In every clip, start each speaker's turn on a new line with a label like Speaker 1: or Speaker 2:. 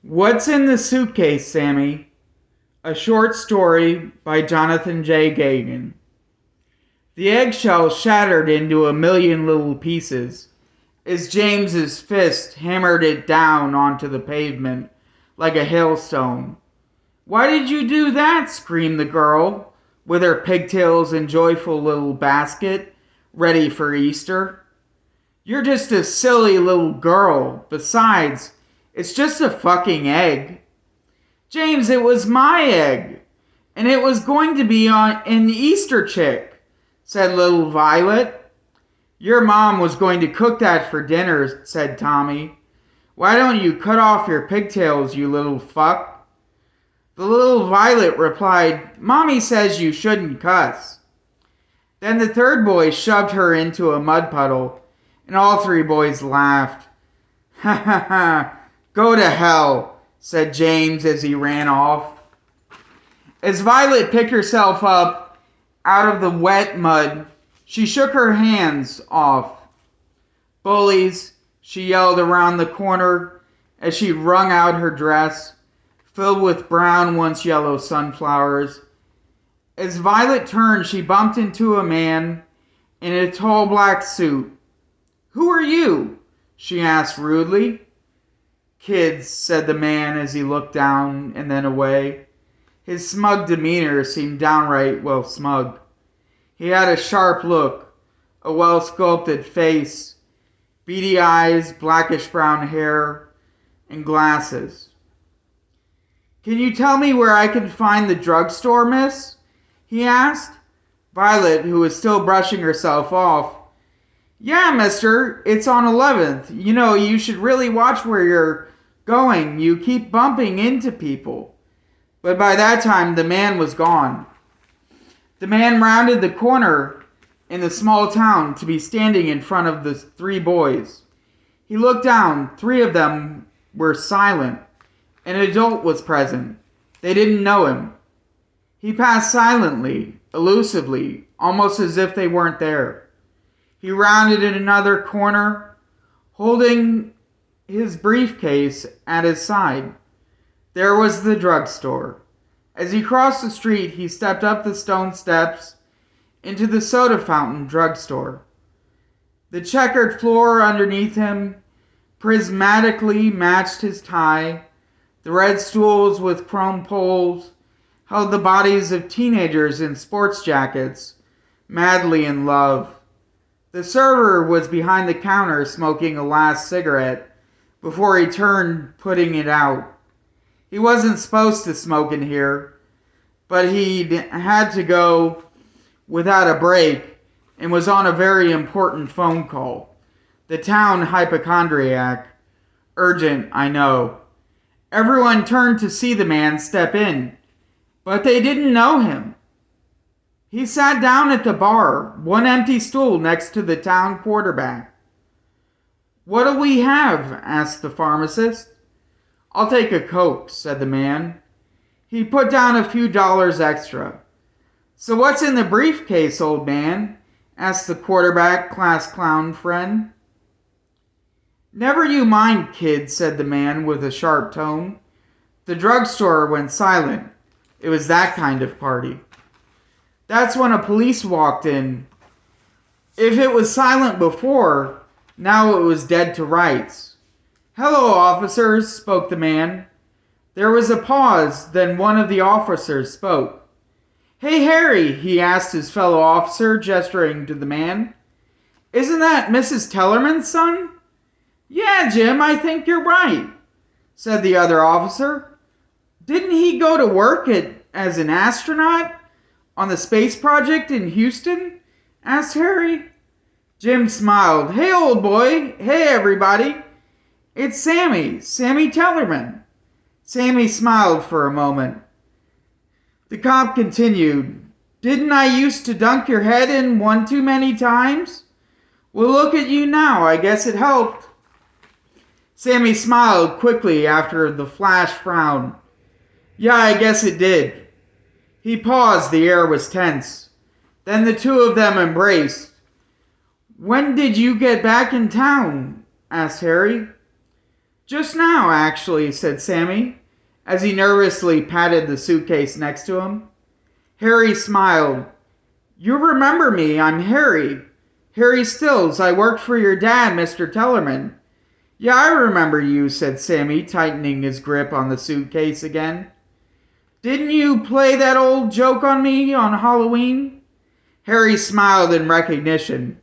Speaker 1: What's in the Suitcase, Sammy? A short story by Jonathan J. Gagan. The eggshell shattered into a million little pieces as James's fist hammered it down onto the pavement like a hailstone. "Why did you do that?" screamed the girl, with her pigtails in joyful little basket, ready for Easter. "You're just a silly little girl. Besides, it's just a fucking egg." "James, it was my egg, and it was going to be on an Easter chick," said little Violet. "Your mom was going to cook that for dinner," said Tommy. "Why don't you cut off your pigtails, you little fuck?" The little Violet replied, "Mommy says you shouldn't cuss." Then the third boy shoved her into a mud puddle, and all three boys laughed. "Ha ha ha, go to hell," said James as he ran off. As Violet picked herself up out of the wet mud, she shook her hands off. "Bullies," she yelled around the corner as she wrung out her dress, filled with brown, once yellow sunflowers. As Violet turned, she bumped into a man in a tall black suit. "Who are you?" she asked rudely. "Kids," said the man as he looked down and then away. His smug demeanor seemed downright well smug. He had a sharp look, a well-sculpted face, beady eyes, blackish brown hair, and glasses. "Can you tell me where I can find the drugstore, miss?" he asked. Violet, who was still brushing herself off. "Yeah, mister, it's on 11th. You know, you should really watch where you're going. You keep bumping into people." But by that time, the man was gone. The man rounded the corner in the small town to be standing in front of the three boys. He looked down. Three of them were silent. An adult was present. They didn't know him. He passed silently, elusively, almost as if they weren't there. He rounded in another corner, holding his briefcase at his side. There was the drugstore. As he crossed the street, he stepped up the stone steps into the soda fountain drugstore. The checkered floor underneath him prismatically matched his tie. The red stools with chrome poles held the bodies of teenagers in sports jackets, madly in love. The server was behind the counter smoking a last cigarette before he turned, putting it out. He wasn't supposed to smoke in here, but he'd had to go without a break and was on a very important phone call. The town hypochondriac. Urgent, I know. Everyone turned to see the man step in, but they didn't know him. He sat down at the bar, one empty stool next to the town quarterback. "What'll we have?" asked the pharmacist. "I'll take a Coke," said the man. He put down a few dollars extra. "So what's in the briefcase, old man?" asked the quarterback class clown friend. "Never you mind, kid," said the man with a sharp tone. The drugstore went silent. It was that kind of party. That's when a police walked in. If it was silent before, now it was dead to rights. "Hello, officers," spoke the man. There was a pause, then one of the officers spoke. "Hey, Harry," he asked his fellow officer, gesturing to the man. "Isn't that Mrs. Tellerman's son?" "Yeah, Jim, I think you're right," said the other officer. "Didn't he go to work as an astronaut on the space project in Houston?" asked Harry. Jim smiled. "Hey, old boy. Hey, everybody. It's Sammy Tellerman." Sammy smiled for a moment. The cop continued. "Didn't I used to dunk your head in one too many times? Well, look at you now. I guess it helped." Sammy smiled quickly after the flash frown. "Yeah, I guess it did." He paused. The air was tense. Then the two of them embraced. "When did you get back in town?" asked Harry. Just now, actually, said Sammy, as he nervously patted the suitcase next to him. Harry smiled. You remember me, I'm Harry. Harry Stills, I worked for your dad, Mr. Tellerman. Yeah, I remember you, said Sammy, tightening his grip on the suitcase again. Didn't you play that old joke on me on Halloween? Harry smiled in recognition.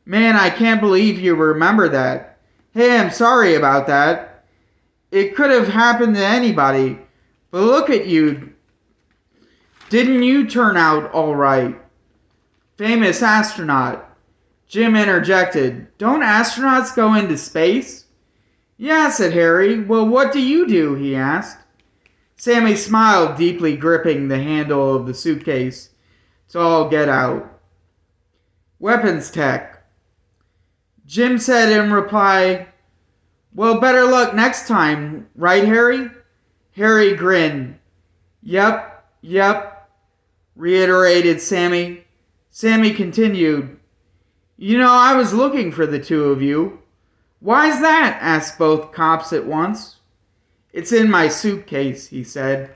Speaker 1: Man, I can't believe you remember that. Hey, I'm sorry about that. It could have happened to anybody. But look at you. Didn't you turn out all right? Famous astronaut. Jim interjected. Don't astronauts go into space? Yeah, said Harry. Well, what do you do? He asked. Sammy smiled, deeply gripping the handle of the suitcase to all get out. Weapons tech. Jim said in reply, well, better luck next time, right, Harry? Harry grinned. Yep, reiterated Sammy. Sammy continued, you know, I was looking for the two of you. Why's that? Asked both cops at once. It's in my suitcase, he said.